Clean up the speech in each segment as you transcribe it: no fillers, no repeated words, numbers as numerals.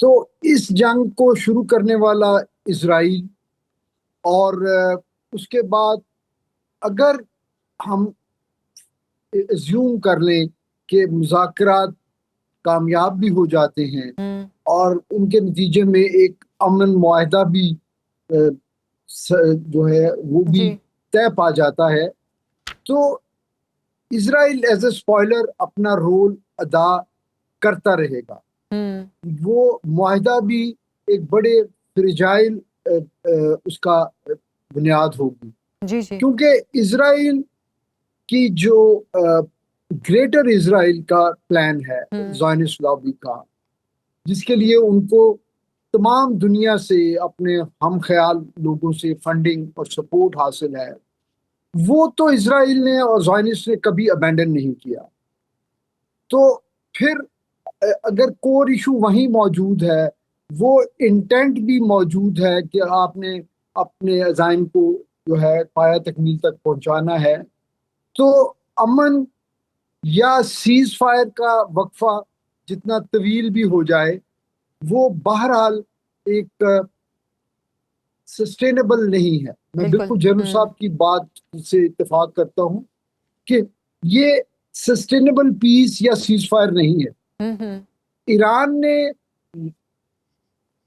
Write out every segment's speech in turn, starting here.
تو اس جنگ کو شروع کرنے والا اسرائیل، اور اس کے بعد اگر ہم ایزیوم کر لیں کہ مذاکرات کامیاب بھی ہو جاتے ہیں اور ان کے نتیجے میں ایک امن معاہدہ بھی جو ہے وہ بھی جی طے پا جاتا ہے، تو اسرائیل ایز اے اسپوائلر اپنا رول ادا کرتا رہے گا. وہ معاہدہ بھی ایک بڑے فرجائل اس کا بنیاد ہوگی، جی جی کیونکہ اسرائیل کی جو گریٹر اسرائیل کا پلان ہے زائنسٹ لابی کا، جس کے لیے ان کو تمام دنیا سے اپنے ہم خیال لوگوں سے فنڈنگ اور سپورٹ حاصل ہے، وہ تو اسرائیل نے اور زائنسٹ نے کبھی ابینڈن نہیں کیا. تو پھر اگر کور ایشو وہیں موجود ہے، وہ انٹینٹ بھی موجود ہے کہ آپ نے اپنے عزائم کو جو ہے پایہ تکمیل تک پہنچانا ہے، تو امن یا سیز فائر کا وقفہ جتنا طویل بھی ہو جائے، وہ بہرحال ایک سسٹینیبل نہیں ہے. میں بالکل جنرل صاحب کی بات سے اتفاق کرتا ہوں کہ یہ سسٹینیبل پیس یا سیز فائر نہیں ہے. ایران نے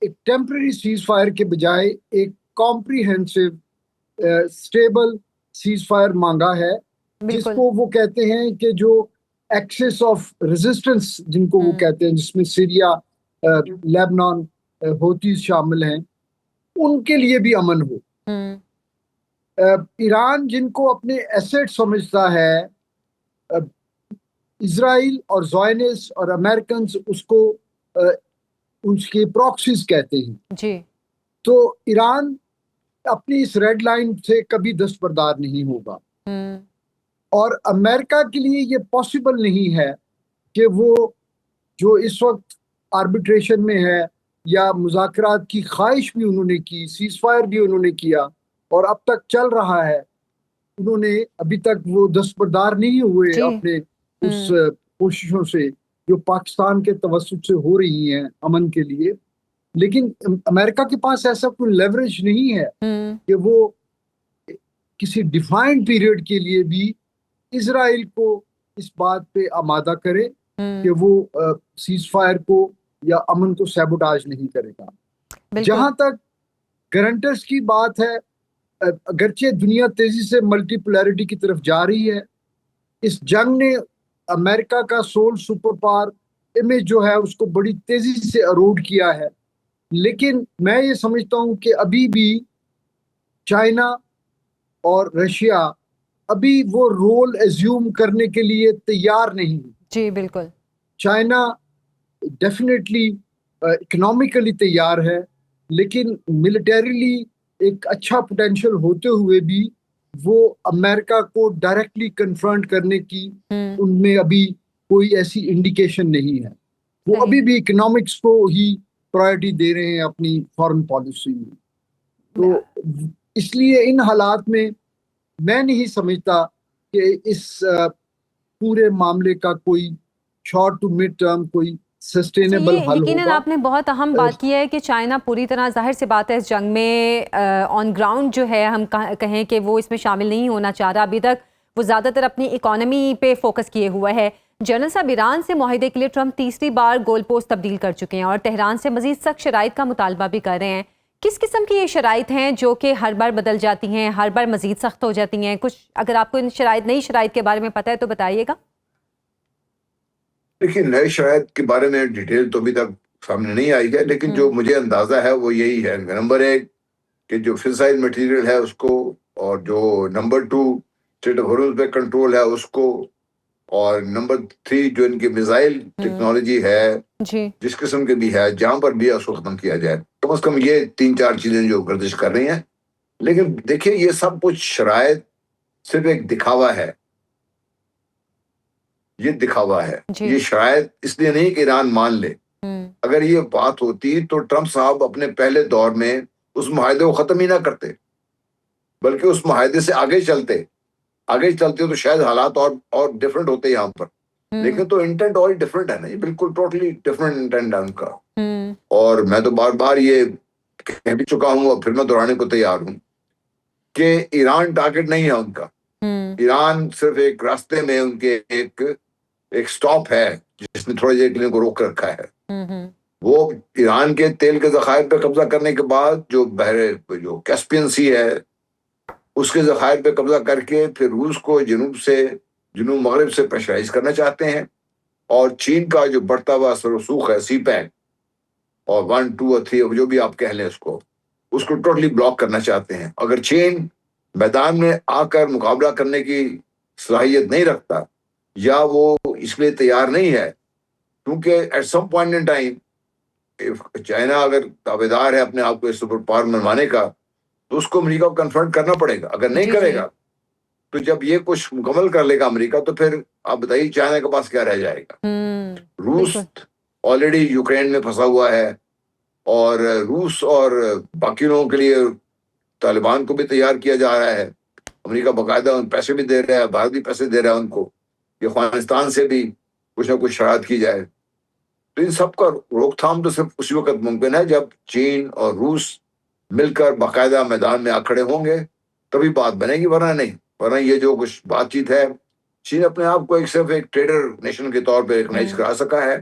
ایک ٹیمپرری سیز فائر کے بجائے ایک کمپریہنسو اسٹیبل سیز فائر مانگا ہے، جس کو وہ کہتے ہیں کہ جو ایکسس آف ریزسٹنس جن کو وہ کہتے ہیں، جس میں سیریا، لیبنان، ہوتیز شامل ہیں، ان کے لیے بھی امن ہو. ایران جن کو اپنے ایسٹ سمجھتا ہے، اسرائیل اور زائنسٹ اور امریکنز اس کو اس کے پراکسیز کہتے ہیں. جی تو ایران اپنی اس ریڈ لائن سے کبھی دستبردار نہیں ہوگا، اور امریکہ کے لیے یہ پاسبل نہیں ہے کہ وہ جو اس وقت آربیٹریشن میں ہے یا مذاکرات کی خواہش بھی انہوں نے کی، سیز فائر بھی انہوں نے کیا اور اب تک چل رہا ہے، انہوں نے ابھی تک وہ دستبردار نہیں ہوئے اپنے اس کوششوں سے جو پاکستان کے توسط سے ہو رہی ہیں امن کے لیے. لیکن امریکہ کے پاس ایسا کوئی لیوریج نہیں ہے کہ وہ کسی ڈیفائنڈ پیریڈ کے لیے بھی اسرائیل کو اس بات پہ آمادہ کرے کہ وہ سیز فائر کو یا امن کو سیبوٹاج نہیں کرے گا. جہاں تک گارنٹرز کی بات ہے، اگرچہ دنیا تیزی سے ملٹی پولیرٹی کی طرف جا رہی ہے، اس جنگ نے امریکہ کا سول سپر پاور امیج جو ہے اس کو بڑی تیزی سے اروڈ کیا ہے، لیکن میں یہ سمجھتا ہوں کہ ابھی بھی چائنا اور رشیا ابھی وہ رول ایزیوم کرنے کے لیے تیار نہیں. جی بالکل. چائنا ڈیفینیٹلی اکنامکلی تیار ہے، لیکن ملٹریلی ایک اچھا پوٹینشل ہوتے ہوئے بھی وہ امریکہ کو ڈائریکٹلی کنفرنٹ کرنے کی ان میں ابھی کوئی ایسی انڈیکیشن نہیں ہے. وہ ابھی بھی اکنامکس کو ہی پرائرٹی دے رہے ہیں اپنی فارن پالیسی میں. تو اس لیے ان حالات میں میں نہیں سمجھتا کہ اس پورے معاملے کا کوئی شارٹ ٹو مڈ ٹرم کوئی سسٹینیبل حل یقیناً ہوگا. آپ نے بہت اہم بات کی ہے کہ چائنا پوری طرح، ظاہر سی بات ہے، اس جنگ میں آن گراؤنڈ جو ہے ہم کہیں کہ وہ اس میں شامل نہیں ہونا چاہ رہا. ابھی تک وہ زیادہ تر اپنی اکانومی پہ فوکس کیے ہوا ہے. جنرل صاحب، ایران سے معاہدے کے لیے ٹرمپ تیسری بار گول پوسٹ تبدیل کر چکے ہیں اور تہران سے مزید سخت شرائط کا مطالبہ بھی کر رہے ہیں. کس قسم کی یہ شرائط ہیں جو کہ ہر بار بدل جاتی ہیں، ہر بار مزید سخت ہو جاتی ہیں؟ کچھ اگر آپ کو ان نئی شرائط کے بارے میں پتہ ہے تو بتائیے گا. دیکھیے، نئے شرائط کے بارے میں ڈیٹیل تو ابھی تک سامنے نہیں آئی ہے، لیکن جو مجھے اندازہ ہے وہ یہی ہے. نمبر 1 کہ جو فسائل مٹیریل ہے اس کو، اور جو نمبر 2 اسٹریٹ آف ہارمز پہ کنٹرول ہے اس کو، اور نمبر 3 جو ان کی میزائل ٹیکنالوجی ہے جس قسم کے بھی ہے، جہاں پر بھی اس کو ختم کیا جائے. کم از کم یہ 3-4 چیزیں جو گردش کر رہی ہیں. لیکن دیکھیے، یہ سب کچھ شرائط صرف ایک دکھاوا ہے. یہ دکھاوا ہے. یہ شرائط اس لیے نہیں کہ ایران مان لے. اگر یہ بات ہوتی تو ٹرمپ صاحب اپنے پہلے دور میں اس معاہدے کو ختم ہی نہ کرتے، بلکہ اس معاہدے سے آگے چلتے تو شاید حالات اور ڈیفرنٹ ہوتے یہاں پر. لیکن تو انٹینٹ اور ڈفرینٹ ہے نا، یہ بالکل ٹوٹلی ڈفرینٹ انٹینٹ ہے ان کا. اور میں تو بار بار یہ کہہ بھی چکا ہوں اور پھر میں دہرانے کو تیار ہوں کہ ایران ٹارگٹ نہیں ہے ان کا. ایران صرف ایک راستے میں ان کے ایک سٹاپ ہے جس نے تھوڑی دیر کے لیے کو روک رکھا ہے. وہ ایران کے تیل کے ذخائر پہ قبضہ کرنے کے بعد جو جو کیسپین سی ہے اس کے ذخائر پہ قبضہ کر کے پھر روس کو جنوب مغرب سے پریشرائز کرنا چاہتے ہیں، اور چین کا جو بڑھتا ہوا اثر رسوخ ہے سی پیک اور 1 2 اور 3 جو بھی آپ کہہ لیں اس کو ٹوٹلی بلاک کرنا چاہتے ہیں. اگر چین میدان میں آ کر مقابلہ کرنے کی صلاحیت نہیں رکھتا یا وہ اس لیے تیار نہیں ہے، کیونکہ at some point in time China اگر دعویدار ہے اپنے آپ کو سپر پاور منوانے کا تو اس کو امریکہ کو کنفرنٹ کرنا پڑے گا. اگر نہیں کرے گا تو جب یہ کچھ مکمل کر لے گا امریکہ تو پھر آپ بتائیے چائنا کے پاس کیا رہ جائے گا. روس آلریڈی یوکرین میں پھنسا ہوا ہے، اور روس اور باقی لوگوں کے لیے طالبان کو بھی تیار کیا جا رہا ہے. امریکہ باقاعدہ ان پیسے بھی دے رہا ہے، بھارت بھی پیسے دے رہا ہے ان کو کہ افغانستان سے بھی کچھ نہ کچھ شرائط کی جائے. تو ان سب کا روک تھام تو صرف اسی وقت ممکن ہے جب چین اور روس مل کر باقاعدہ میدان میں آ کھڑے ہوں گے، تبھی بات بنے گی، ورنہ نہیں. ورنہ یہ جو کچھ بات چیت ہے، چین اپنے آپ کو صرف ایک ٹریڈر نیشن کے طور پہ ریکگنائز کرا سکا ہے.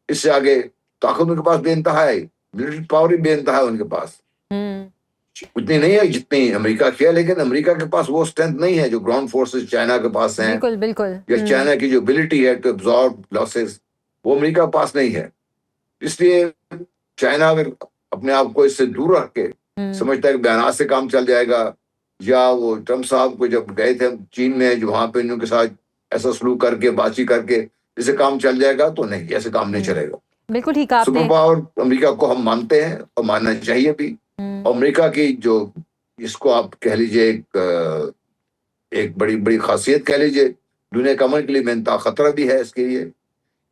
اس سے آگے طاقت ان کے پاس بے انتہا ہے، ملٹری پاور بھی بے انتہا ہے ان کے پاس. اتنی نہیں ہے جتنی امریکہ کی ہے، لیکن امریکہ کے پاس وہ اسٹرینتھ نہیں ہے جو گراؤنڈ فورسز چائنا کے پاس ہیں. بالکل یا چائنا کی جو ابیلٹی ہے ٹو ابزارب لاسز وہ امریکہ کے پاس نہیں ہے. اس لیے چائنا اگر اپنے آپ کو اس سے دور رکھ کے سمجھتا ہے کہ بیانات سے کام چل جائے گا، یا وہ ٹرمپ صاحب کو جب گئے تھے چین میں جو وہاں پہ ان کے ساتھ ایسا سلوک کر کے بات چیت کر کے اسے کام چل جائے گا، تو نہیں، ایسے کام نہیں چلے گا. بالکل ٹھیک آپ نے سپر پاور امریکہ کو ہم مانتے ہیں اور ماننا چاہیے بھی. امریکہ کی جو اس کو آپ کہہ لیجئے ایک بڑی خاصیت کہہ لیجئے، دنیا کے امن کے لیے بے خطرہ بھی ہے اس کے لیے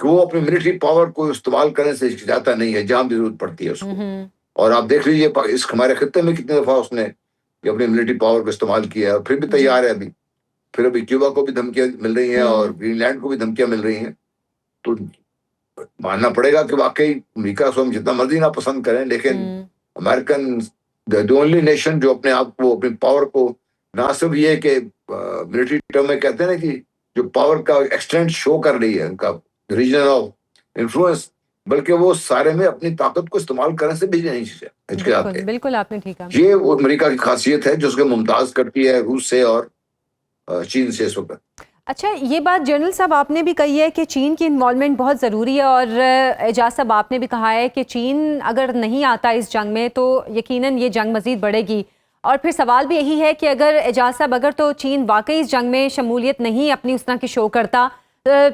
کہ وہ اپنی ملٹری پاور کو استعمال کرنے سے ہچکچاتا نہیں ہے جہاں بھی ضرورت پڑتی ہے اس کو. اور آپ دیکھ لیجئے اس ہمارے خطے میں کتنے دفعہ اس نے اپنی ملٹری پاور کو استعمال کیا ہے، اور پھر بھی تیار ہے ابھی کیوبا کو بھی دھمکیاں مل رہی ہیں اور گرین لینڈ کو بھی دھمکیاں مل رہی ہیں. تو ماننا پڑے گا کہ واقعی امریکہ کو ہم جتنا مرضی نہ پسند کریں، لیکن امریکن دی اونلی نیشن جو اپنے آپ کو اپنی پاور کو نہ صرف یہ کہ ملٹری ٹرم میں کہتے ہیں نا کہ جو پاور کا ایکسٹینٹ شو کر رہی ہے ان کا ریجن آف انفلوئنس، بلکہ وہ سارے میں اپنی طاقت کو استعمال کرنے سے بھی نہیں ہچکچاتے. بالکل آپ نے ٹھیک کہا. یہ وہ امریکہ کی خاصیت ہے جو اس کو ممتاز کرتی ہے روس سے اور چین سے اس وقت. اچھا، یہ بات جنرل صاحب آپ نے بھی کہی ہے کہ چین کی انوالومنٹ بہت ضروری ہے، اور اعجاز صاحب آپ نے بھی کہا ہے کہ چین اگر نہیں آتا اس جنگ میں تو یقیناً یہ جنگ مزید بڑھے گی. اور پھر سوال بھی یہی ہے کہ اگر اعجاز صاحب اگر تو چین واقعی اس جنگ میں شمولیت نہیں اپنی اس طرح کی شو کرتا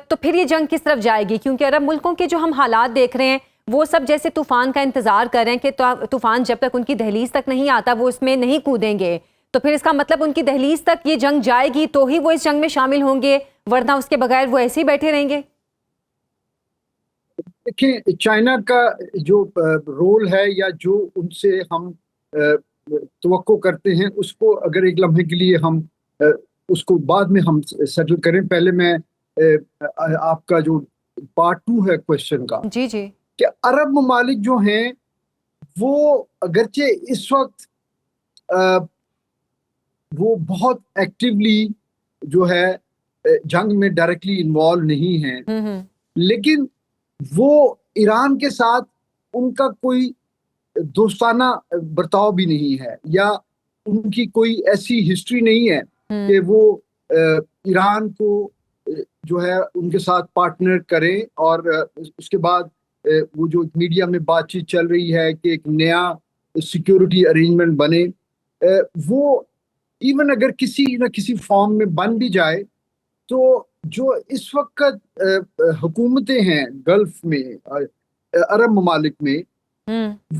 تو پھر یہ جنگ کس طرف جائے گی؟ کیونکہ عرب ملکوں کے جو ہم حالات دیکھ رہے ہیں وہ سب جیسے طوفان کا انتظار کر رہے ہیں کہ طوفان جب تک ان کی دہلیز تک نہیں آتا وہ اس میں نہیں کودیں گے. تو پھر اس کا مطلب ان کی دہلیز تک یہ جنگ جائے گی تو ہی وہ اس جنگ میں شامل ہوں گے، ورنہ اس کے بغیر وہ ایسے ہی بیٹھے رہیں گے. دیکھیں، چائنا کا جو رول ہے یا جو ان سے ہم توقع کرتے ہیں اس کو اگر ایک لمحے کے لیے ہم اس کو بعد میں ہم سیٹل کریں. پہلے میں آپ کا جو پارٹ 2 ہے کوشچن کا، جی کہ عرب ممالک جو ہیں وہ اگرچہ اس وقت وہ بہت ایکٹیولی جو ہے جنگ میں ڈائریکٹلی انوالو نہیں ہیں، لیکن وہ ایران کے ساتھ ان کا کوئی دوستانہ برتاؤ بھی نہیں ہے، یا ان کی کوئی ایسی ہسٹری نہیں ہے کہ وہ ایران کو جو ہے ان کے ساتھ پارٹنر کریں. اور اس کے بعد وہ جو میڈیا میں بات چیت چل رہی ہے کہ ایک نیا سیکیورٹی ارینجمنٹ بنے، وہ ایون اگر کسی نہ کسی فارم میں بن بھی جائے تو جو اس وقت حکومتیں ہیں گلف میں، عرب ممالک میں،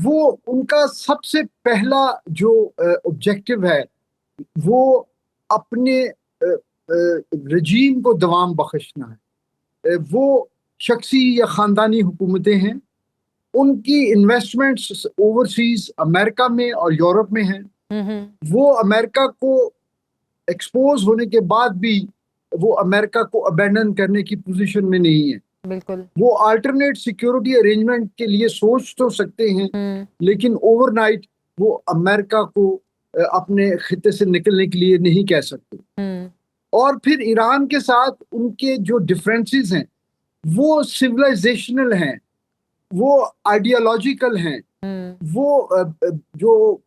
وہ ان کا سب سے پہلا جو آبجیکٹو ہے وہ اپنے رجیم کو دوام بخشنا ہے. وہ شخصی یا خاندانی حکومتیں ہیں، ان کی انویسٹمنٹس اوورسیز امریکہ میں اور یورپ میں ہیں. وہ امریکہ کو ایکسپوز ہونے کے بعد بھی وہ امریکہ کو ابینڈن کرنے کی پوزیشن میں نہیں ہے. بالکل. وہ آلٹرنیٹ سیکیورٹی ارینجمنٹ کے لیے سوچ تو سکتے ہیں لیکن اوور نائٹ وہ امریکہ کو اپنے خطے سے نکلنے کے لیے نہیں کہہ سکتے. اور پھر ایران کے ساتھ ان کے جو ڈفرینسز ہیں وہ سویلائزیشنل ہیں, وہ آئیڈیالوجیکل ہیں, وہ جو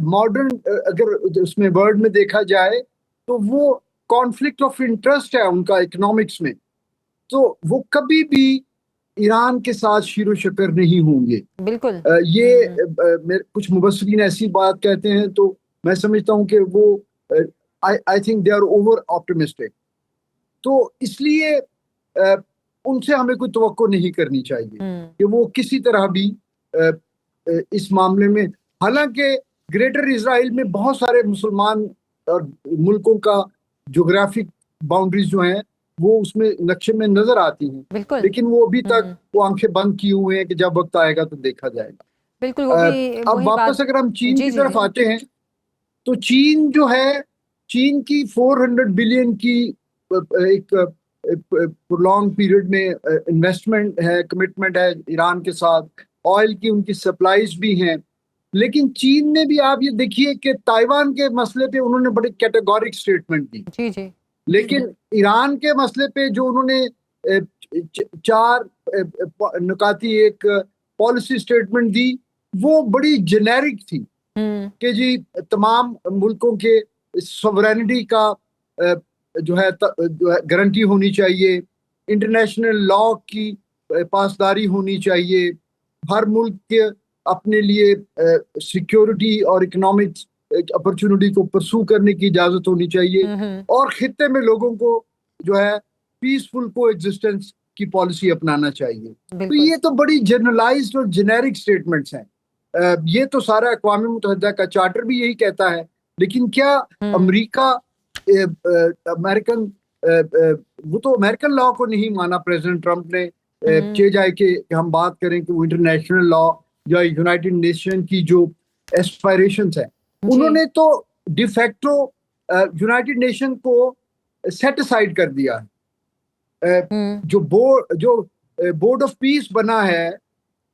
ماڈرن اگر اس میں ورڈ میں دیکھا جائے تو وہ کانفلکٹ آف انٹرسٹ ہے ان کا اکنامکس میں. تو وہ کبھی بھی ایران کے ساتھ شیر و شکر نہیں ہوں گے. بالکل. یہ کچھ مبصرین ایسی بات کہتے ہیں تو میں سمجھتا ہوں کہ وہ I think they are over optimistic. تو اس لیے ان سے ہمیں کوئی توقع نہیں کرنی چاہیے کہ وہ کسی طرح بھی اس معاملے میں, حالانکہ گریٹر اسرائیل میں بہت سارے مسلمان اور ملکوں کا جغرافک باؤنڈریز جو ہیں وہ اس میں نقشے میں نظر آتی ہیں. بالکل. لیکن وہ ابھی تک وہ آنکھیں بند کیے ہوئے ہیں کہ جب وقت آئے گا تو دیکھا جائے گا. بالکل. اب واپس اگر ہم چین کی طرف آتے ہیں تو چین جو ہے, چین کی 400 بلین کی ایک لانگ پیریڈ میں انویسٹمنٹ ہے, کمٹمنٹ ہے ایران کے ساتھ, آئل کی ان کی سپلائیز بھی ہیں. لیکن چین نے بھی آپ یہ دیکھیے کہ تائیوان کے مسئلے پہ انہوں نے بڑی کیٹیگورک سٹیٹمنٹ دی. جی جی. لیکن ایران کے مسئلے پہ جو انہوں نے 4 نکاتی ایک پالیسی سٹیٹمنٹ دی وہ بڑی جنیرک تھی کہ جی تمام ملکوں کے سوورینٹی کا جو ہے گارنٹی ہونی چاہیے, انٹرنیشنل لا کی پاسداری ہونی چاہیے, ہر ملک کے اپنے لیے سیکیورٹی اور اکنامک اپرچونٹی کو پرسو کرنے کی اجازت ہونی چاہیے, اور خطے میں لوگوں کو جو ہے پیسفل کو ایگزسٹنس کی پالیسی اپنانا چاہیے. تو یہ تو بڑی جنرلائزڈ اور جنیرک سٹیٹمنٹس ہیں. یہ تو سارا اقوام متحدہ کا چارٹر بھی یہی کہتا ہے. لیکن کیا امریکہ امریکن وہ تو امریکن لا کو نہیں مانا پریزیڈنٹ ٹرمپ نے, چاہے جائے کہ ہم بات کریں کہ وہ انٹرنیشنل لا یا یونائٹڈ نیشن کی جو ایسپائریشنز ہیں انہوں نے تو ڈی فیکٹو یونائٹڈ نیشن کو سیٹ اسائڈ کر دیا ہے. جو بورڈ آف پیس بنا ہے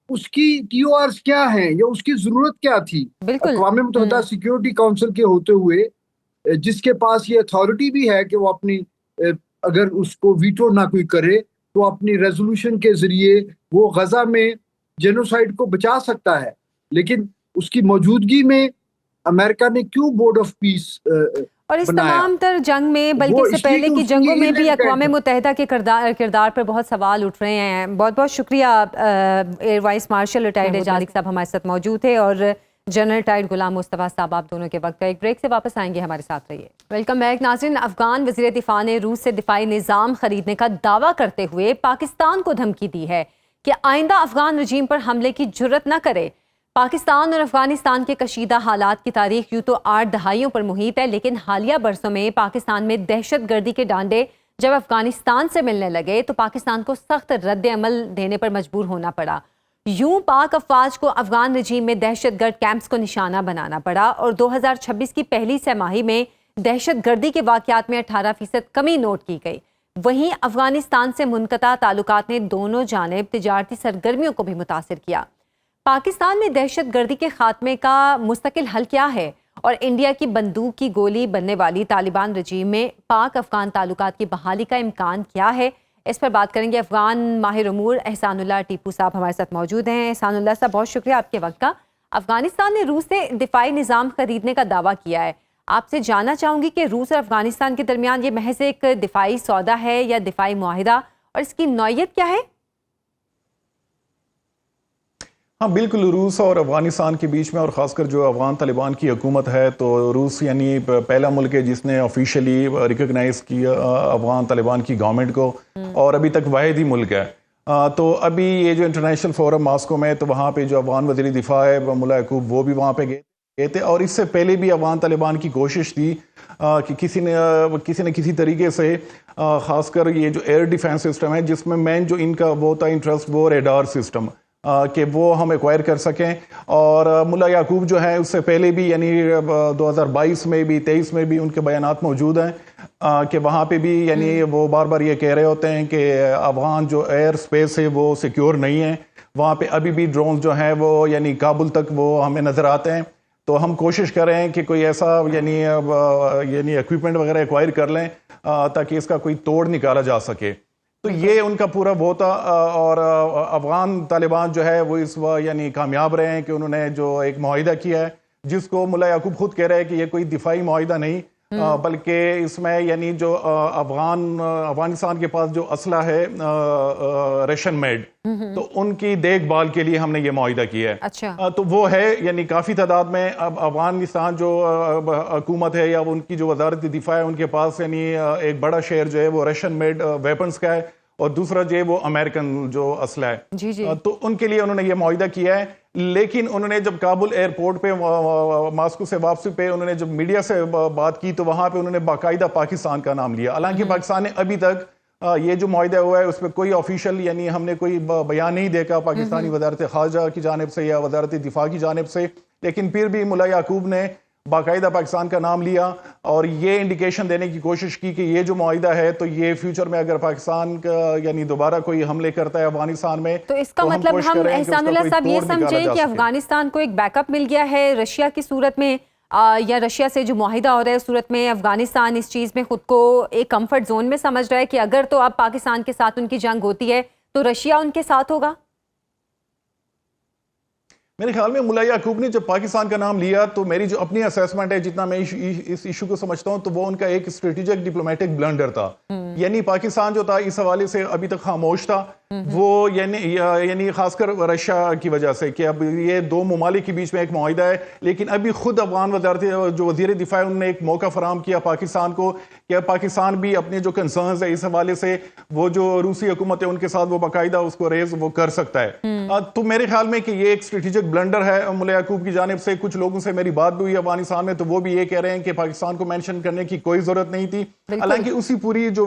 اس کی ٹی او آرز کیا ہیں یا اس کی ضرورت کیا تھی اقوام متحدہ سیکیورٹی کونسل کے ہوتے ہوئے, جس کے پاس یہ اتھارٹی بھی ہے کہ وہ اپنی اگر اس کو ویٹو نہ کوئی کرے تو اپنی ریزولوشن کے ذریعے وہ غزہ میں جینوسائیڈ کو بچا سکتا ہے. لیکن اس کی موجودگی میں امریکہ نے کیوں بورڈ آف پیس اور اس تمام تر جنگ میں بلکہ اس سے پہلے کی جنگوں میں بھی اقوام متحدہ کے کردار پر بہت سوال اٹھ رہے ہیں. بہت بہت شکریہ ایئر وائس مارشل ریٹائرڈ اعجاز صاحب ہمارے ساتھ موجود تھے, اور جنرل ریٹائرڈ غلام مصطفیٰ صاحب آپ دونوں کے وقت. ایک بریک سے واپس آئیں گے, ہمارے ساتھ رہیے. Welcome back. ناظرین, افغان وزیر دفاع نے روس سے دفاعی نظام خریدنے کا دعویٰ کرتے ہوئے پاکستان کو دھمکی دی ہے کہ آئندہ افغان رجیم پر حملے کی جرت نہ کرے. پاکستان اور افغانستان کے کشیدہ حالات کی تاریخ یوں تو 8 دہائیوں پر محیط ہے, لیکن حالیہ برسوں میں پاکستان میں دہشت گردی کے ڈانڈے جب افغانستان سے ملنے لگے تو پاکستان کو سخت رد عمل دینے پر مجبور ہونا پڑا. یوں پاک افواج کو افغان رجیم میں دہشت گرد کیمپس کو نشانہ بنانا پڑا, اور 2026 کی پہلی سہ ماہی میں دہشت گردی کے واقعات میں 18% کمی نوٹ کی گئی. وہیں افغانستان سے منقطع تعلقات نے دونوں جانب تجارتی سرگرمیوں کو بھی متاثر کیا. پاکستان میں دہشت گردی کے خاتمے کا مستقل حل کیا ہے, اور انڈیا کی بندوق کی گولی بننے والی طالبان رجیم میں پاک افغان تعلقات کی بحالی کا امکان کیا ہے, اس پر بات کریں گے. افغان ماہر امور احسان اللہ ٹیپو صاحب ہمارے ساتھ موجود ہیں. احسان اللہ صاحب, بہت شکریہ آپ کے وقت کا. افغانستان نے روس سے دفاعی نظام خریدنے کا دعویٰ کیا ہے. آپ سے جاننا چاہوں گی کہ روس اور افغانستان کے درمیان یہ محض ایک دفاعی سودا ہے یا دفاعی معاہدہ, اور اس کی نوعیت کیا ہے؟ ہاں بالکل, روس اور افغانستان کے بیچ میں, اور خاص کر جو افغان طالبان کی حکومت ہے, تو روس یعنی پہلا ملک ہے جس نے آفیشلی ریکگنائز کیا افغان طالبان کی گورنمنٹ کو, اور ابھی تک واحد ہی ملک ہے. تو ابھی یہ جو انٹرنیشنل فورم ماسکو میں, تو وہاں پہ جو افغان وزیر دفاع ہے ملا یعقوب, وہ بھی وہاں پہ گئے تھے. اور اس سے پہلے بھی افغان طالبان کی کوشش تھی کہ کسی نہ کسی طریقے سے, خاص کر یہ جو ایئر ڈیفینس سسٹم ہے جس میں مین جو ان کا وہ ہوتا ہے انٹرسٹ, وہ ریڈار سسٹم, کہ وہ ہم ایکوائر کر سکیں. اور ملا یعقوب جو ہے اس سے پہلے بھی یعنی 2022 میں بھی 23 میں بھی ان کے بیانات موجود ہیں کہ وہاں پہ بھی یعنی وہ بار بار یہ کہہ رہے ہوتے ہیں کہ افغان جو ایئر سپیس ہے وہ سیکیور نہیں ہے. وہاں پہ ابھی بھی ڈرونز جو ہیں وہ یعنی کابل تک وہ ہمیں نظر آتے ہیں. تو ہم کوشش کر رہے ہیں کہ کوئی ایسا یعنی ایکوپمنٹ وغیرہ ایکوائر کر لیں تاکہ اس کا کوئی توڑ نکالا جا سکے. تو یہ ان کا پورا وہ تھا. اور افغان طالبان جو ہے وہ اس وقت یعنی کامیاب رہے ہیں کہ انہوں نے جو ایک معاہدہ کیا ہے جس کو ملا یعقوب خود کہہ رہے ہیں کہ یہ کوئی دفاعی معاہدہ نہیں بلکہ اس میں یعنی جو افغانستان کے پاس جو اسلحہ ہے ریشن میڈ تو ان کی دیکھ بھال کے لیے ہم نے یہ معاہدہ کیا ہے. اچھا تو وہ ہے یعنی کافی تعداد میں. اب افغانستان جو حکومت ہے یا ان کی جو وزارت دفاع ہے ان کے پاس یعنی ایک بڑا شیئر جو ہے وہ ریشن میڈ ویپنز کا ہے اور دوسرا جو ہے وہ امریکن جو اسلحہ ہے. جی جی تو ان کے لیے انہوں نے یہ معاہدہ کیا ہے. لیکن انہوں نے جب کابل ایئرپورٹ پہ ماسکو سے واپسی پہ انہوں نے جب میڈیا سے بات کی تو وہاں پہ انہوں نے باقاعدہ پاکستان کا نام لیا. حالانکہ پاکستان نے ابھی تک یہ جو معاہدہ ہوا ہے اس پہ کوئی آفیشیل یعنی ہم نے کوئی بیان نہیں دیکھا پاکستانی وزارت خارجہ کی جانب سے یا وزارت دفاع کی جانب سے. لیکن پھر بھی ملا یعقوب نے باقاعدہ پاکستان کا نام لیا اور یہ انڈیکیشن دینے کی کوشش کی کہ یہ جو معاہدہ ہے تو یہ فیوچر میں اگر پاکستان کا یعنی دوبارہ کوئی حملے کرتا ہے افغانستان میں تو اس کا مطلب ہم احسان اللہ صاحب یہ سمجھیں کہ افغانستان کو ایک بیک اپ مل گیا ہے رشیا کی صورت میں یا رشیا سے جو معاہدہ ہو رہا ہے اس صورت میں افغانستان اس چیز میں خود کو ایک کمفرٹ زون میں سمجھ رہا ہے کہ اگر تو اب پاکستان کے ساتھ ان کی جنگ ہوتی ہے تو رشیا ان کے ساتھ ہوگا. میرے خیال میں ملا یعقوب نے جب پاکستان کا نام لیا تو میری جو اپنی اسیسمنٹ ہے جتنا میں اس ایشو کو سمجھتا ہوں تو وہ ان کا ایک اسٹریٹجک ڈپلومیٹک بلنڈر تھا. یعنی پاکستان جو تھا اس حوالے سے ابھی تک خاموش تھا وہ یعنی خاص کر رشیا کی وجہ سے کہ اب یہ دو ممالک کے بیچ میں ایک معاہدہ ہے. لیکن ابھی خود افغان وزارت جو وزیر دفاع انہوں نے ایک موقع فراہم کیا پاکستان کو کہ پاکستان بھی اپنے جو کنسرنز ہے اس حوالے سے وہ جو روسی حکومت ہے ان کے ساتھ وہ باقاعدہ اس کو ریز وہ کر سکتا ہے. تو میرے خیال میں کہ یہ ایک اسٹریٹجک بلنڈر ہے ملا یعقوب کی جانب سے. کچھ لوگوں سے میری بات بھی ہوئی افغانستان میں تو وہ بھی یہ کہہ رہے ہیں کہ پاکستان کو مینشن کرنے کی کوئی ضرورت نہیں تھی. حالانکہ اسی پوری جو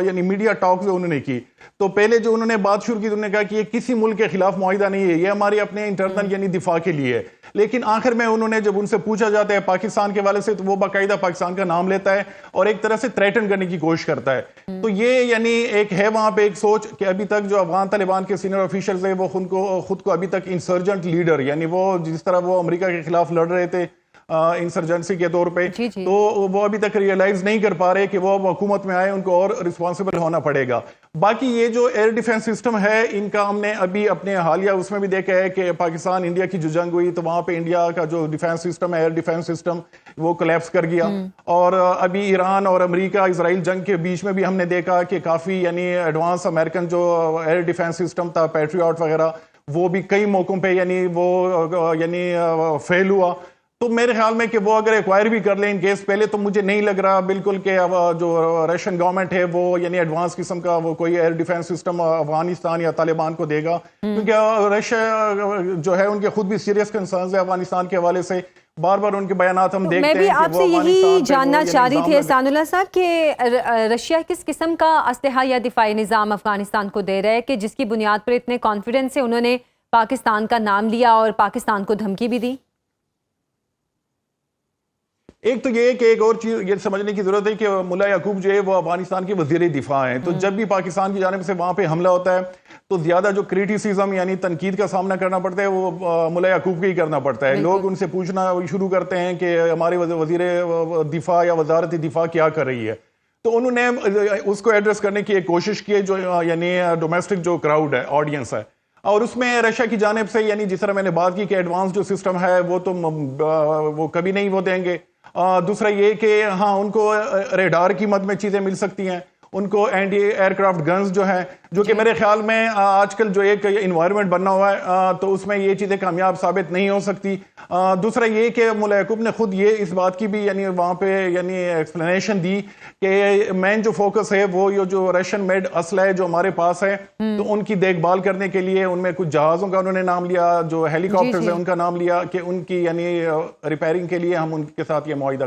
یعنی میڈیا ٹاک جو انہوں نے کی تو پہلے جو انہوں نے بات شروع کی تو انہوں نے کہا کہ یہ کسی ملک کے خلاف معاہدہ نہیں ہے یہ ہمارے اپنے انٹرنل یعنی دفاع کے لیے ہے. لیکن آخر میں انہوں نے جب ان سے پوچھا جاتا ہے پاکستان کے والے سے تو وہ باقاعدہ پاکستان کا نام لیتا ہے اور ایک طرح سے تھریٹن کرنے کی کوشش کرتا ہے. تو یہ یعنی ایک ہے وہاں پہ ایک سوچ کہ ابھی تک جو افغان طالبان کے سینئر آفیشلز ہیں وہ خود کو ابھی تک انسرجنٹ لیڈر یعنی وہ جس طرح وہ امریکہ کے خلاف لڑ رہے تھے انسرجنسی کے طور پہ تو وہ ابھی تک ریئلائز نہیں کر پا رہے کہ وہ حکومت میں آئے ان کو اور رسپانسبل ہونا پڑے گا. باقی یہ جو ایئر ڈیفنس سسٹم ہے ان کا ہم نے ابھی اپنے حالیہ اس میں بھی دیکھا ہے کہ پاکستان انڈیا کی جو جنگ ہوئی تو وہاں پہ انڈیا کا جو ڈیفنس سسٹم ہے ایئر ڈیفنس سسٹم وہ کولیپس کر گیا. اور ابھی ایران اور امریکہ اسرائیل جنگ کے بیچ میں بھی ہم نے دیکھا کہ کافی یعنی ایڈوانس امریکن جو ایئر ڈیفنس سسٹم تھا پیٹریاٹ وغیرہ وہ بھی کئی موقعوں پہ یعنی وہ یعنی فیل ہوا. تو میرے خیال میں کہ وہ اگر ایکوائر بھی کر لیں ان کیس پہلے تو مجھے نہیں لگ رہا بالکل کہ جو رشین گورنمنٹ ہے وہ یعنی ایڈوانس قسم کا وہ کوئی ایئر ڈیفنس سسٹم افغانستان یا طالبان کو دے گا. کیونکہ رشیا جو ہے ان کے خود بھی سیریس کنسرنز ہے افغانستان کے حوالے سے. بار بار ان کے بیانات ہم دیکھتے ہیں. میں بھی آپ سے یہی جاننا چاہ رہی تھی احسان اللہ صاحب کہ رشیا کس قسم کا اسلحہ یا دفاعی نظام افغانستان کو دے رہا ہے کہ جس کی بنیاد پر اتنے کانفیڈنس سے انہوں نے پاکستان کا نام لیا اور پاکستان کو دھمکی بھی دی. ایک تو یہ کہ ایک اور چیز یہ سمجھنے کی ضرورت ہے کہ ملا یعقوب جو ہے وہ افغانستان کے وزیر دفاع ہیں. تو جب بھی پاکستان کی جانب سے وہاں پہ حملہ ہوتا ہے تو زیادہ جو کریٹیسزم یعنی تنقید کا سامنا کرنا پڑتا ہے وہ ملا یعقوب کو ہی کرنا پڑتا ہے. لوگ ان سے پوچھنا شروع کرتے ہیں کہ ہمارے وزیر دفاع یا وزارت دفاع کیا کر رہی ہے. تو انہوں نے اس کو ایڈریس کرنے کی ایک کوشش کی ہے جو یعنی ڈومیسٹک جو کراؤڈ ہے آڈینس ہے اور اس میں رشیا کی جانب سے یعنی جس طرح میں نے بات کی کہ ایڈوانس جو سسٹم ہے وہ تو وہ کبھی نہیں وہ دیں گے. دوسرا یہ کہ ہاں ان کو ریڈار کی مد میں چیزیں مل سکتی ہیں ان کو اینٹی ایئر کرافٹ گنز جو ہیں جو کہ میرے خیال میں آج کل جو ایک انوائرمنٹ بننا ہوا ہے تو اس میں یہ چیزیں کامیاب ثابت نہیں ہو سکتی. دوسرا یہ کہ ملا یعقوب نے خود یہ اس بات کی بھی یعنی وہاں پہ یعنی ایکسپلینیشن دی کہ مین جو فوکس ہے وہ یہ جو رشین میڈ اسلحہ جو ہمارے پاس ہے تو ان کی دیکھ بھال کرنے کے لیے ان میں کچھ جہازوں کا انہوں نے نام لیا جو ہیلی کاپٹرز ہیں ان کا نام لیا کہ ان کی یعنی ریپیئرنگ کے لیے ہم ان کے ساتھ یہ معاہدہ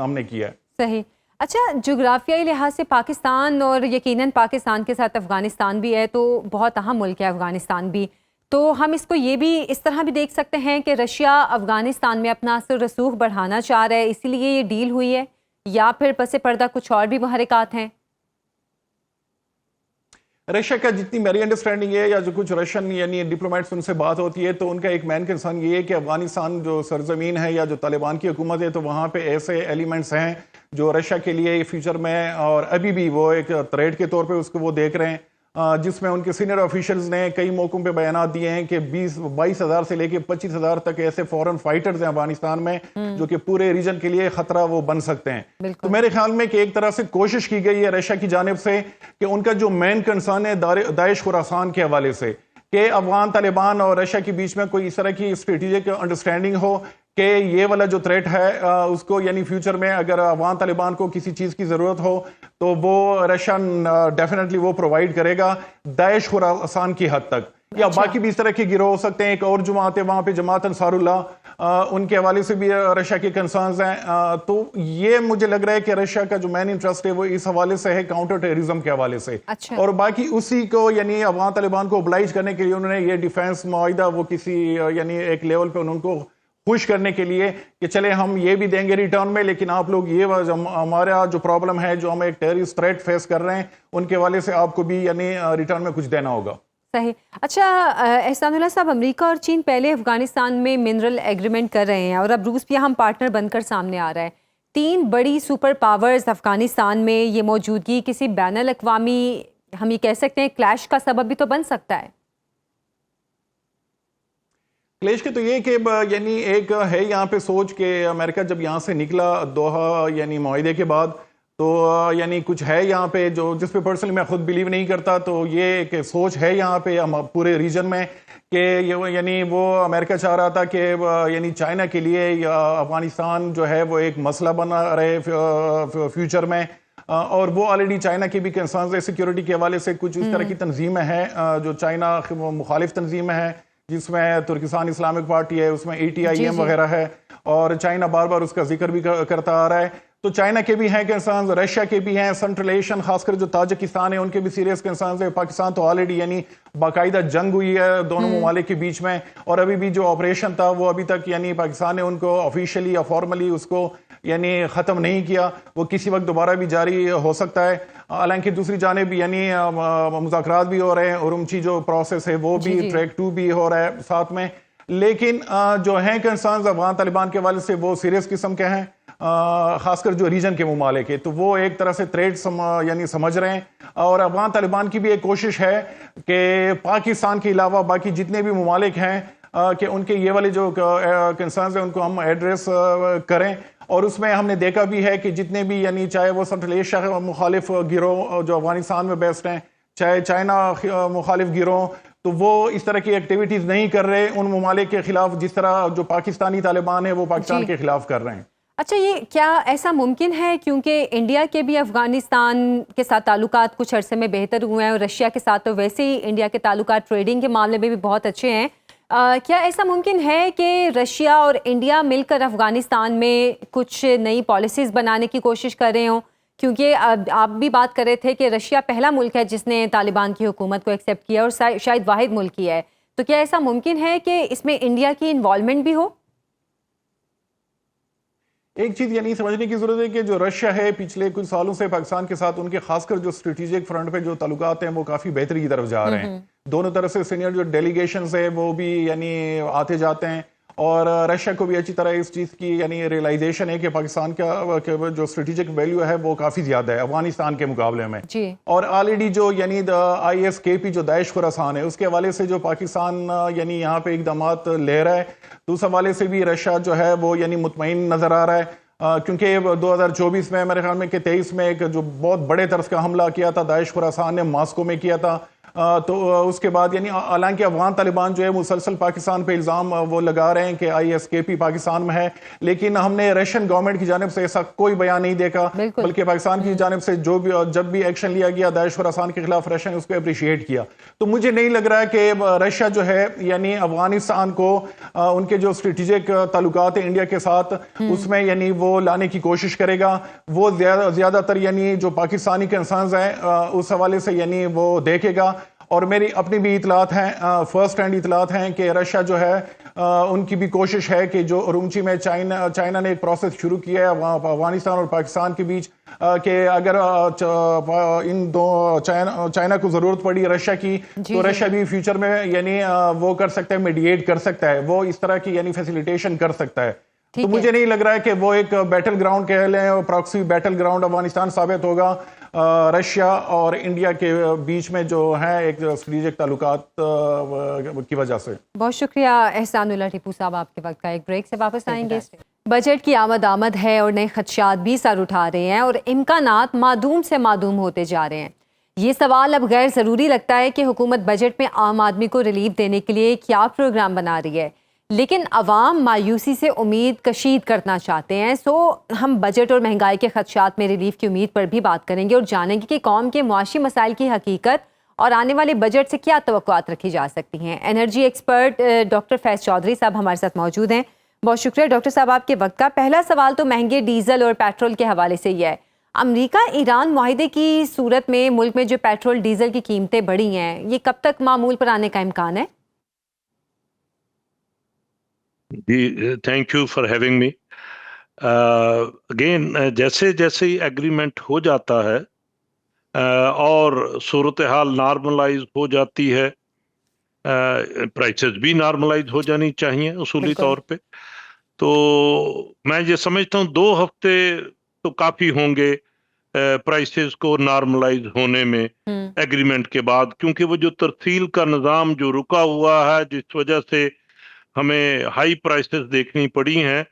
ہم نے کیا ہے. صحیح. اچھا جغرافیائی لحاظ سے پاکستان اور یقیناً پاکستان کے ساتھ افغانستان بھی ہے تو بہت اہم ملک ہے افغانستان بھی. تو ہم اس کو یہ بھی اس طرح بھی دیکھ سکتے ہیں کہ رشیا افغانستان میں اپنا اثر رسوخ بڑھانا چاہ رہا ہے، اسی لیے یہ ڈیل ہوئی ہے، یا پھر پس پردہ کچھ اور بھی محرکات ہیں؟ رشیا کا جتنی میری انڈرسٹینڈنگ ہے یا جو کچھ رشین یعنی ڈپلومیٹس ان سے بات ہوتی ہے تو ان کا ایک مین کنسرن یہ ہے کہ افغانستان جو سرزمین ہے یا جو طالبان کی حکومت ہے تو وہاں پہ ایسے ایلیمنٹس ہیں جو رشیا کے لیے فیوچر میں اور ابھی بھی وہ ایک تھریٹ کے طور پہ اس کو وہ دیکھ رہے ہیں، جس میں ان کے سینئر آفیشلز نے کئی موقعوں پہ بیانات دیے ہیں کہ 22,000 سے لے کے 25,000 تک ایسے فورن فائٹرز ہیں افغانستان میں جو کہ پورے ریجن کے لیے خطرہ وہ بن سکتے ہیں۔ تو میرے خیال میں کہ ایک طرح سے کوشش کی گئی ہے رشیا کی جانب سے کہ ان کا جو مین کنسرن ہے داعش خراسان کے حوالے سے کہ افغان طالبان اور رشیا کے بیچ میں کوئی اس طرح کی اسٹریٹجک انڈرسٹینڈنگ ہو کہ یہ والا جو تھریٹ ہے اس کو یعنی فیوچر میں اگر افغان طالبان کو کسی چیز کی ضرورت ہو تو وہ رشیا ڈیفینیٹلی وہ پرووائڈ کرے گا داعش خراسان کی حد تک، یا باقی بھی اس طرح کے گروہ ہو سکتے ہیں۔ ایک اور جماعت ہے وہاں پہ جماعت انصار اللہ، ان کے حوالے سے بھی رشیا کے کنسرنز ہیں۔ تو یہ مجھے لگ رہا ہے کہ رشیا کا جو مین انٹرسٹ ہے وہ اس حوالے سے ہے کاؤنٹر ٹیررزم کے حوالے سے، اور باقی اسی کو یعنی افغان طالبان کو اوبلائج کرنے کے لیے انہوں نے یہ ڈیفینس معاہدہ وہ کسی یعنی ایک لیول پہ ان کو خوش کرنے کے لیے کہ چلے ہم یہ بھی دیں گے ریٹرن میں، لیکن آپ لوگ یہ ہمارا جو پرابلم ہے جو ہم ایک ٹیررسٹ تھریٹ فیس کر رہے ہیں ان کے حوالے سے آپ کو بھی یعنی ریٹرن میں کچھ دینا ہوگا۔ صحیح۔ اچھا احسان اللہ صاحب، امریکہ اور چین پہلے افغانستان میں منرل ایگریمنٹ کر رہے ہیں اور اب روس بھی ہم پارٹنر بن کر سامنے آ رہا ہے۔ 3 بڑی سپر پاورز افغانستان میں یہ موجودگی کسی بین الاقوامی ہم یہ کہہ سکتے ہیں کلیش کا سبب بھی تو بن سکتا ہے؟ کلیش کے تو یہ کہ یعنی ایک ہے یہاں پہ سوچ کہ امریکہ جب یہاں سے نکلا دوحہ یعنی معاہدے کے بعد تو یعنی کچھ ہے یہاں پہ جو جس پہ پرسنلی میں خود بلیو نہیں کرتا، تو یہ ایک سوچ ہے یہاں پہ پورے ریجن میں کہ یعنی وہ امریکہ چاہ رہا تھا کہ یعنی چائنا کے لیے یا افغانستان جو ہے وہ ایک مسئلہ بنا رہے فیوچر میں، اور وہ آلریڈی چائنا کی بھی کنسرنز ہے سیکیورٹی کے حوالے سے۔ کچھ اس طرح کی تنظیمیں ہیں جو چائنا مخالف تنظیمیں ہیں جس میں ترکستان اسلامک پارٹی ہے، اس میں ATIM وغیرہ ہے، اور چائنا بار بار اس کا ذکر بھی کرتا آ رہا ہے۔ تو چائنا کے بھی ہیں کنسرنز، رشیا کے بھی ہیں، سنٹرل ایشین خاص کر جو تاجکستان ہے ان کے بھی سیریس کنسرنز ہے۔ پاکستان تو آلریڈی یعنی باقاعدہ جنگ ہوئی ہے دونوں ممالک کے بیچ میں، اور ابھی بھی جو آپریشن تھا وہ ابھی تک یعنی پاکستان نے ان کو آفیشیلی یا فارملی اس کو یعنی ختم نہیں کیا، وہ کسی وقت دوبارہ بھی جاری ہو سکتا ہے۔ حالانکہ دوسری جانب یعنی مذاکرات بھی ہو رہے ہیں، اورمچی جو پروسیس ہے وہ بھی ٹریک 2 بھی ہو رہا ہے ساتھ میں، لیکن جو ہیں کنسرنز افغان طالبان کے حوالے سے وہ سیریس قسم کے ہیں، خاص کر جو ریجن کے ممالک ہے، تو وہ ایک طرح سے تھریٹ یعنی سمجھ رہے ہیں۔ اور افغان طالبان کی بھی ایک کوشش ہے کہ پاکستان کے علاوہ باقی جتنے بھی ممالک ہیں کہ ان کے یہ والے جو کنسرنز ہیں ان کو ہم ایڈریس کریں، اور اس میں ہم نے دیکھا بھی ہے کہ جتنے بھی یعنی چاہے وہ سنٹرل ایشیا مخالف گروہ جو افغانستان میں بیسڈ ہیں، چاہے چائنا مخالف گروہ، تو وہ اس طرح کی ایکٹیویٹیز نہیں کر رہے ان ممالک کے خلاف جس طرح جو پاکستانی طالبان ہیں وہ پاکستان کے خلاف کر رہے ہیں۔ اچھا، یہ کیا ایسا ممکن ہے کیونکہ انڈیا کے بھی افغانستان کے ساتھ تعلقات کچھ عرصے میں بہتر ہوئے ہیں اور رشیا کے ساتھ تو ویسے ہی انڈیا کے تعلقات ٹریڈنگ کے معاملے میں بھی بہت اچھے ہیں، کیا ایسا ممکن ہے کہ رشیا اور انڈیا مل کر افغانستان میں کچھ نئی پالیسیز بنانے کی کوشش کر رہے ہوں؟ کیونکہ آپ بھی بات کر رہے تھے کہ رشیا پہلا ملک ہے جس نے طالبان کی حکومت کو ایکسیپٹ کیا اور شاید واحد ملک ہی ہے، تو کیا ایسا ممکن ہے کہ اس میں انڈیا کی انوالومنٹ بھی ہو؟ ایک چیز یعنی سمجھنے کی ضرورت ہے کہ جو رشیا ہے پچھلے کچھ سالوں سے پاکستان کے ساتھ ان کے خاص کر جو اسٹریٹجک فرنٹ پہ جو تعلقات ہیں وہ کافی بہتری کی طرف جا رہے ہیں۔ دونوں طرف سے سینئر جو ڈیلیگیشنز ہیں وہ بھی یعنی آتے جاتے ہیں، اور رشیا کو بھی اچھی طرح اس چیز کی یعنی ریئلائزیشن ہے کہ پاکستان کا جو اسٹریٹجک ویلیو ہے وہ کافی زیادہ ہے افغانستان کے مقابلے میں، اور آلریڈی جو یعنی ISKP جو داعش خراسان ہے اس کے حوالے سے جو پاکستان یعنی یہاں پہ اقدامات لے رہا ہے، تو اس حوالے سے بھی رشیا جو ہے وہ یعنی مطمئن نظر آ رہا ہے، کیونکہ 2024 میں میرے خیال میں کہ 23 میں ایک جو بہت بڑے طرز کا حملہ کیا تھا داعش خراسان نے ماسکو میں کیا تھا، تو اس کے بعد یعنی حالانکہ افغان طالبان جو ہے مسلسل پاکستان پہ الزام وہ لگا رہے ہیں کہ ISKP پاکستان میں ہے، لیکن ہم نے رشین گورنمنٹ کی جانب سے ایسا کوئی بیان نہیں دیکھا، بلکہ پاکستان کی جانب سے جب بھی ایکشن لیا گیا داعش خراسان کے خلاف رشیا نے اس کو اپریشیٹ کیا۔ تو مجھے نہیں لگ رہا ہے کہ رشیا جو ہے یعنی افغانستان کو ان کے جو اسٹریٹجک تعلقات ہیں انڈیا کے ساتھ اس میں یعنی وہ لانے کی کوشش کرے گا، وہ زیادہ تر یعنی جو پاکستانی کنسرنز ہیں اس حوالے سے یعنی وہ دیکھے گا، اور میری اپنی بھی اطلاعات ہیں، فرسٹ ہینڈ اطلاعات ہیں کہ رشیا جو ہے ان کی بھی کوشش ہے کہ جو ارومچی میں چائنا نے ایک پروسیس شروع کیا ہے افغانستان اور پاکستان کے بیچ، کہ اگر ان دو چائنا کو ضرورت پڑی رشیا کی تو رشیا بھی فیوچر میں یعنی وہ کر سکتا ہے، میڈیٹ کر سکتا ہے، وہ اس طرح کی یعنی فیسیلیٹیشن کر سکتا ہے. تو مجھے نہیں لگ رہا ہے کہ وہ ایک بیٹل گراؤنڈ کہہ لیں، پراکسی بیٹل گراؤنڈ افغانستان ثابت ہوگا رشیا اور انڈیا کے بیچ میں جو ہیں ایک اسٹریٹجک تعلقات کی وجہ سے. بہت شکریہ احسان اللہ ٹیپو صاحب آپ کے وقت کا. ایک بریک سے واپس آئیں گے. بجٹ کی آمد ہے اور نئے خدشات بھی سر اٹھا رہے ہیں اور امکانات معدوم سے معدوم ہوتے جا رہے ہیں. یہ سوال اب غیر ضروری لگتا ہے کہ حکومت بجٹ میں عام آدمی کو ریلیف دینے کے لیے کیا پروگرام بنا رہی ہے، لیکن عوام مایوسی سے امید کشید کرنا چاہتے ہیں. سو ہم بجٹ اور مہنگائی کے خدشات میں ریلیف کی امید پر بھی بات کریں گے اور جانیں گے کہ قوم کے معاشی مسائل کی حقیقت اور آنے والے بجٹ سے کیا توقعات رکھی جا سکتی ہیں. انرجی ایکسپرٹ ڈاکٹر فیض چودھری صاحب ہمارے ساتھ موجود ہیں. بہت شکریہ ڈاکٹر صاحب آپ کے وقت کا. پہلا سوال تو مہنگے ڈیزل اور پیٹرول کے حوالے سے ہی ہے. امریکہ ایران معاہدے کی صورت میں ملک میں جو پیٹرول ڈیزل کی قیمتیں بڑھی ہیں، یہ کب تک معمول پر آنے کا امکان ہے؟ جی thank you for having me. Again جیسے جیسے ایگریمنٹ ہو جاتا ہے اور صورتحال نارملائز ہو جاتی ہے، پرائسز بھی نارملائز ہو جانی چاہیے اصولی طور پہ. تو میں یہ سمجھتا ہوں 2 ہفتے تو کافی ہوں گے پرائسز کو نارملائز ہونے میں ایگریمنٹ کے بعد، کیونکہ وہ جو ترسیل کا نظام جو رکا ہوا ہے جس وجہ سے ہمیں ہائی پرائسز دیکھنی پڑی ہیں،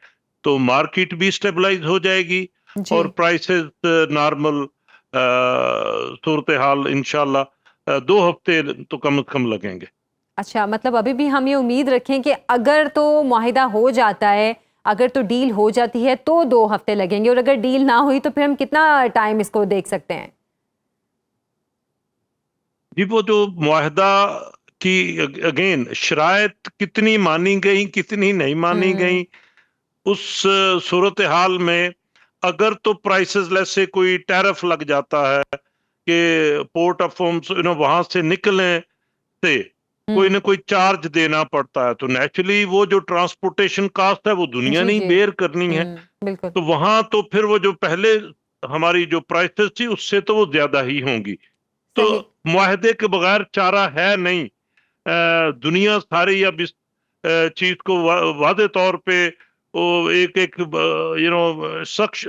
تو مارکیٹ بھی سٹیبلائز ہو جائے گی اور پرائسز نارمل صورتحال انشاءاللہ 2 ہفتے تو کم از کم لگیں گے. اچھا، مطلب ابھی بھی ہم یہ امید رکھیں کہ اگر تو معاہدہ ہو جاتا ہے، اگر تو ڈیل ہو جاتی ہے تو 2 ہفتے لگیں گے، اور اگر ڈیل نہ ہوئی تو پھر ہم کتنا ٹائم اس کو دیکھ سکتے ہیں؟ جی وہ جو معاہدہ کی اگین شرائط کتنی مانی گئی کتنی نہیں مانی گئی، اس صورتحال میں اگر تو پرائسز لیسے کوئی ٹیرف لگ جاتا ہے کہ پورٹ آف ہومز وہاں سے نکلیں سے کوئی نہ کوئی چارج دینا پڑتا ہے، تو نیچرلی وہ جو ٹرانسپورٹیشن کاسٹ ہے وہ دنیا نہیں بیئر کرنی ہے. تو وہاں تو پھر وہ جو پہلے ہماری جو پرائسز تھی اس سے تو وہ زیادہ ہی ہوں گی. تو معاہدے کے بغیر چارہ ہے نہیں. دنیا ساری اب اس چیز کو واضح طور پہ وہ ایک شخص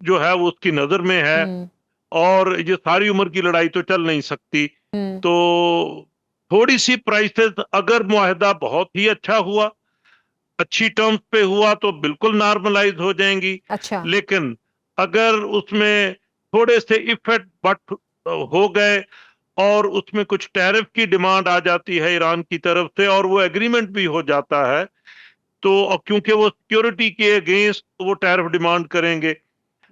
جو ہے وہ اس کی نظر میں ہے، اور یہ ساری عمر کی لڑائی تو چل نہیں سکتی. تو تھوڑی سی پرائسز اگر معاہدہ بہت ہی اچھا ہوا، اچھی ٹرمز پہ ہوا تو بالکل نارملائز ہو جائیں گی. لیکن اگر اس میں تھوڑے سے ایفیکٹ بٹ ہو گئے اور اس میں کچھ ٹیرف کی ڈیمانڈ آ جاتی ہے ایران کی طرف سے اور وہ ایگریمنٹ بھی ہو جاتا ہے، تو کیونکہ وہ سیکیورٹی کے اگینسٹ وہ ٹیرف ڈیمانڈ کریں گے،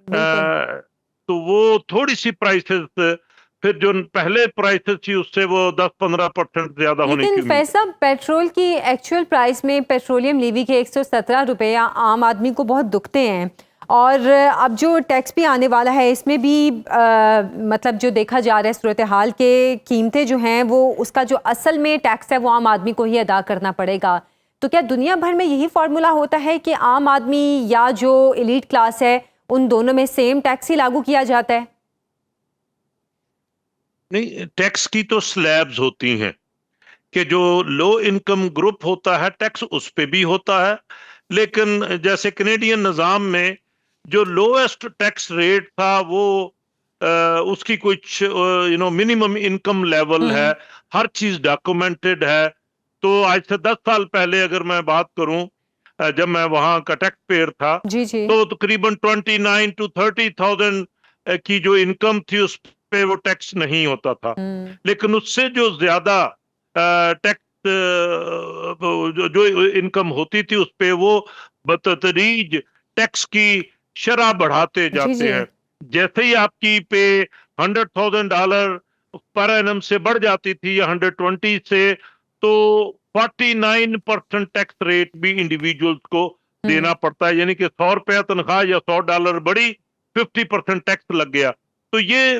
تو وہ تھوڑی سی پرائسز پھر جو پہلے پرائسز تھی اس سے وہ 10-15% زیادہ ہونے کی امید ہے. لیکن فیصل پیٹرول کی ایکچوئل پرائس میں پیٹرولیم لیوی کے 117 روپے عام آدمی کو بہت دکھتے ہیں، اور اب جو ٹیکس بھی آنے والا ہے اس میں بھی مطلب جو دیکھا جا رہا ہے صورتحال کے قیمتیں جو ہیں وہ اس کا جو اصل میں ٹیکس ہے وہ عام آدمی کو ہی ادا کرنا پڑے گا. تو کیا دنیا بھر میں یہی فارمولا ہوتا ہے کہ عام آدمی یا جو ایلیٹ کلاس ہے ان دونوں میں سیم ٹیکس ہی لاگو کیا جاتا ہے؟ نہیں، ٹیکس کی تو سلیبز ہوتی ہیں کہ جو لو انکم گروپ ہوتا ہے ٹیکس اس پہ بھی ہوتا ہے، لیکن جیسے کینیڈین نظام میں جو لویسٹ ٹیکس ریٹ تھا وہ اس کی کچھ منیمم انکم لیول ہے، ہر چیز ڈاکومنٹڈ ہے. تو آج سے 10 سال پہلے اگر میں بات کروں جب میں وہاں کا ٹیکس پیئر تھا تو تقریباً 29,000 to 30,000 کی جو انکم تھی اس پہ وہ ٹیکس نہیں ہوتا تھا. لیکن اس سے جو زیادہ ٹیکس جو انکم ہوتی تھی اس پہ وہ بتدریج ٹیکس کی شرح بڑھاتے جاتے ہیں. جیسے ہی آپ کی پہ $100,000 پر اینم سے بڑھ جاتی تھی یا 120 سے، تو 49% ٹیکس ریٹ بھی انڈیویجولز کو دینا پڑتا ہے. یعنی کہ $100 تنخواہ یا $100 بڑی 50% ٹیکس لگ گیا. تو یہ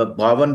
52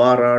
12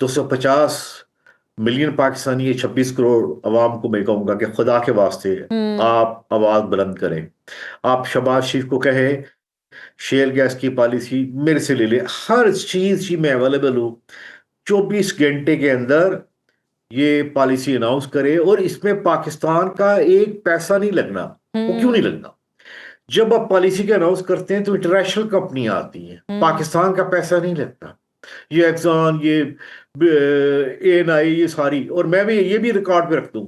250 ملین پاکستانی، یہ 26 کروڑ عوام کو میں کہوں گا کہ خدا کے واسطے آپ آواز بلند کریں. آپ شہباز شریف کو کہیں شیل گیس کی پالیسی میرے سے لے لے، ہر چیز میں اویلیبل ہوں. 24 گھنٹے کے اندر یہ پالیسی اناؤنس کرے، اور اس میں پاکستان کا ایک پیسہ نہیں لگنا. وہ کیوں نہیں لگنا؟ جب آپ پالیسی کے اناؤنس کرتے ہیں تو انٹرنیشنل کمپنی آتی ہیں، پاکستان کا پیسہ نہیں لگتا. یہ ایکسان، یہ اے این آئی، یہ ساری. اور میں بھی یہ بھی ریکارڈ پہ رکھ دوں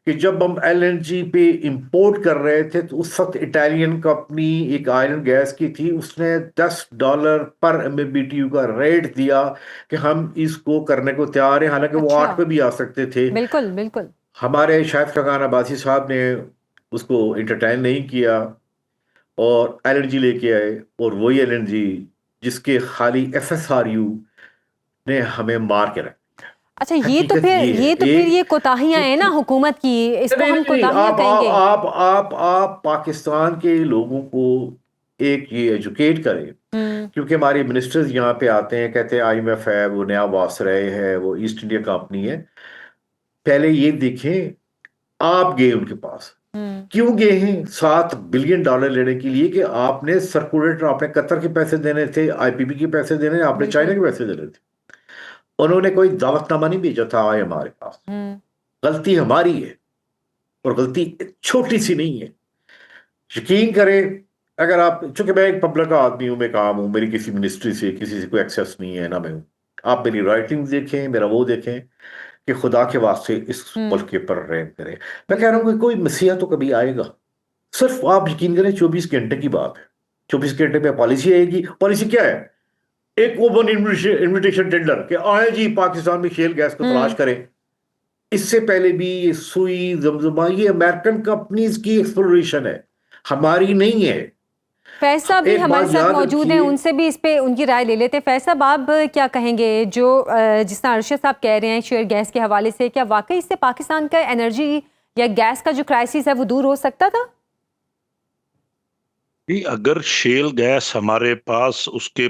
کہ جب ہم ایل این جی پہ امپورٹ کر رہے تھے تو اس وقت اٹالین کمپنی ایک آئرن گیس کی تھی، اس نے $10 پر MMBTU کا ریٹ دیا کہ ہم اس کو کرنے کو تیار ہیں، حالانکہ وہ 8 پہ بھی آ سکتے تھے. بالکل بالکل. ہمارے شاہد خاقان عباسی صاحب نے اس کو انٹرٹین نہیں کیا اور ایل این جی لے کے آئے، اور وہی ایل این جی جس کے خالی FSRU نے ہمیں مار کے رکھا. اچھا، یہ تو پھر یہ کوتاہیاں ہیں نا حکومت کی، اس کو ہم کوتاہیاں کہیں گے. آپ پاکستان کے لوگوں کو ایک یہ ایجوکیٹ کریں، کیونکہ ہماری منسٹرز یہاں پہ آتے ہیں، کہتے ہیں IMF ہے، وہ نیا واسرائے ہے، وہ ایسٹ انڈیا کمپنی ہے. پہلے یہ دیکھیں آپ گئے ان کے پاس، کیوں گئے ہیں؟ $7 بلین لینے کے لیے کہ آپ نے سرکولیٹر، آپ نے قطر کے پیسے دینے تھے، IPP کے پیسے دینے، آپ نے چائنا کے پیسے دینے تھے. انہوں نے کوئی دعوت نامہ نہیں بھیجا تھا آئے ہمارے پاس. غلطی ہماری ہے، اور غلطی چھوٹی سی نہیں ہے. یقین کریں، اگر آپ، چونکہ میں ایک پبلک آدمی ہوں، میں کام ہوں، میری کسی منسٹری سے کسی سے کوئی ایکسیس نہیں ہے، نہ میں ہوں. آپ میری رائٹنگ دیکھیں، میرا وہ دیکھیں کہ خدا کے واسطے اس ملک کے پر رحم کریں. میں کہہ رہا ہوں کہ کوئی مسیح تو کبھی آئے گا. صرف آپ یقین کریں 24 گھنٹے کی بات ہے. 24 گھنٹے میں پالیسی آئے گی. پالیسی کیا ہے؟ ایک اوپن انویٹیشن ٹینڈر کہ آئے جی پاکستان میں شیل گیس کو تلاش کریں. اس سے پہلے بھی یہ سوئی، زمزمہ، یہ امریکن کمپنیز کی ایکسپلوریشن ہے، ہماری نہیں ہے. فیض صاحب بھی ہمارے ساتھ موجود ہیں، ان سے بھی اس پہ ان کی رائے لے لیتے ہیں. فیض صاحب، آپ کیا کہیں گے جو جس طرح ارشد صاحب کہہ رہے ہیں شیل گیس کے حوالے سے، کیا واقعی اس سے پاکستان کا انرجی یا گیس کا جو کرائسس ہے وہ دور ہو سکتا تھا؟ اگر شیل گیس ہمارے پاس، اس کے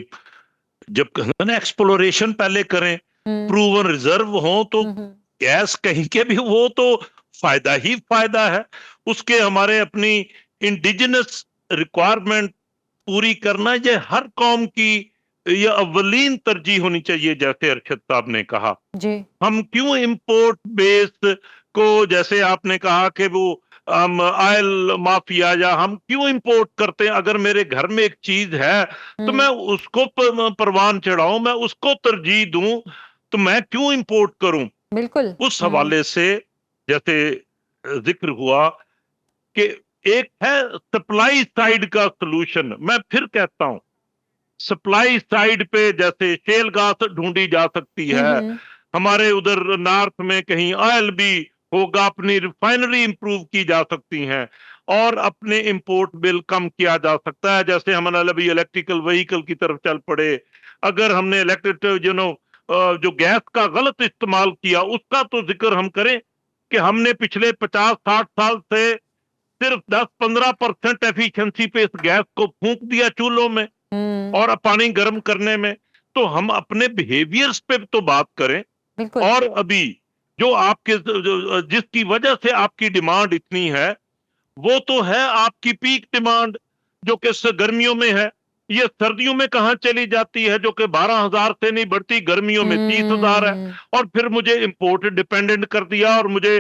جب ایکسپلوریشن پہلے کریں، پروون ریزرو ہوں، تو گیس کہیں کے بھی وہ تو فائدہ ہی فائدہ ہے. اس کے ہمارے اپنی انڈیجنس ریکوائرمنٹ پوری کرنا یہ ہر قوم کی یہ اولین ترجیح ہونی چاہیے. جیسے ارشد صاحب نے کہا، ہم کیوں امپورٹ بیس کو، جیسے آپ نے کہا کہ وہ آئل مافیا، یا ہم کیوں امپورٹ کرتے ہیں؟ اگر میرے گھر میں ایک چیز ہے تو میں اس کو پروان چڑھاؤں، میں اس کو ترجیح دوں، تو میں کیوں امپورٹ کروں؟ بالکل. اس حوالے سے جیسے ذکر ہوا کہ ایک ہے سپلائی سائیڈ کا سلوشن. میں پھر کہتا ہوں، سپلائی سائیڈ پہ جیسے شیل گاس ڈھونڈی جا سکتی ہے، ہمارے ادھر نارتھ میں کہیں آئل بھی ہوگا، اپنی ریفائنری امپروو کی جا سکتی ہیں، اور اپنے امپورٹ بل کم کیا جا سکتا ہے. جیسے ہم نے ابھی الیکٹریکل وہیکل کی طرف چل پڑے، اگر ہم نے الیکٹرک جو گیس کا غلط استعمال کیا، اس کا تو ذکر ہم کریں کہ ہم نے پچھلے 50-60 سال سے صرف 10-15% ایفیشنسی پہ اس گیس کو پھونک دیا چولہوں میں اور پانی گرم کرنے میں. تو ہم اپنے بیہیویئرز پہ تو بات کریں. اور ابھی جو آپ کے جس کی وجہ سے آپ کی ڈیمانڈ اتنی ہے، وہ تو ہے آپ کی پیک ڈیمانڈ جو کہ گرمیوں میں ہے. یہ سردیوں میں کہاں چلی جاتی ہے، جو کہ 12,000 سے نہیں بڑھتی، گرمیوں میں 30,000 ہے. اور پھر مجھے امپورٹ ڈیپینڈنٹ کر دیا، اور مجھے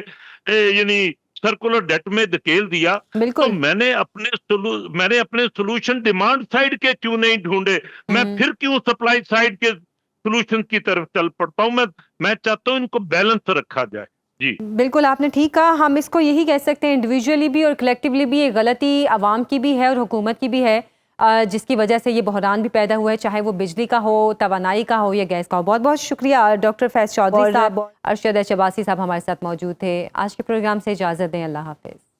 یعنی سرکولر ڈیٹ میں دھکیل دیا. تو میں نے اپنے سولوشن ڈیمانڈ سائیڈ کے کیوں نہیں ڈھونڈے؟ میں پھر کیوں سپلائی سائیڈ کے سولوشن کی طرف چل پڑتا ہوں؟ میں چاہتا ہوں ان کو بیلنس رکھا جائے. جی بالکل، آپ نے ٹھیک کہا. ہم اس کو یہی کہہ سکتے ہیں، انڈیویجولی بھی اور کلیکٹیولی بھی یہ غلطی عوام کی بھی ہے اور حکومت کی بھی ہے، جس کی وجہ سے یہ بحران بھی پیدا ہوا ہے، چاہے وہ بجلی کا ہو، توانائی کا ہو یا گیس کا ہو. بہت بہت شکریہ ڈاکٹر فیض چودھری صاحب. ارشد عباسی صاحب ہمارے ساتھ موجود تھے. آج کے پروگرام سے اجازت دیں. اللہ حافظ.